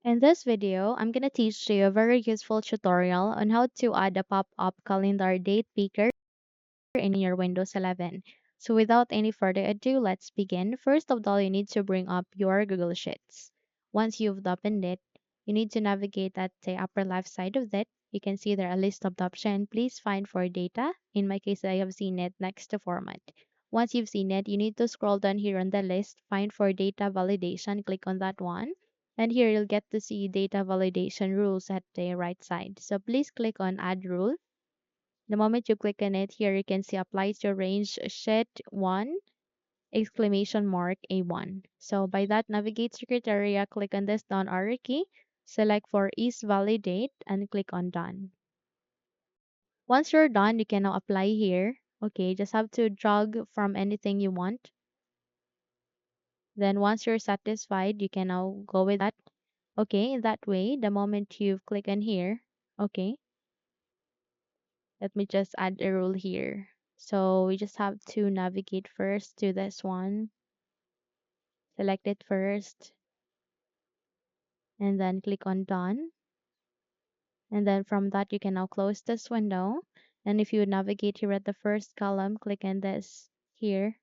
In this video, I'm going to teach you a very useful tutorial on how to add a pop-up calendar date picker in your Windows 11. So without any further ado, let's begin. First of all, you need to bring up your Google Sheets. Once you've opened it, you need to navigate at the upper left side of it. You can see there a list of the options. Please find for data. In my case, I have seen it next to format. Once you've seen it, you need to scroll down here on the list, find for data validation, click on that one. And here you'll get to see data validation rules at the right side. So please click on add rule. The moment you click on it, here you can see apply to range sheet 1 exclamation mark A1. So by that, navigate to criteria, click on this down arrow key, select for is validate and click on done. Once you're done, you can now apply here. Okay, just have to drag from anything you want. Then once you're satisfied, you can now go with that. Okay, that way, the moment you click on here, okay, let me just add a rule here. So we just have to navigate first to this one, select it first, and then click on done. And then from that, you can now close this window. And if you navigate here at the first column, click on this here,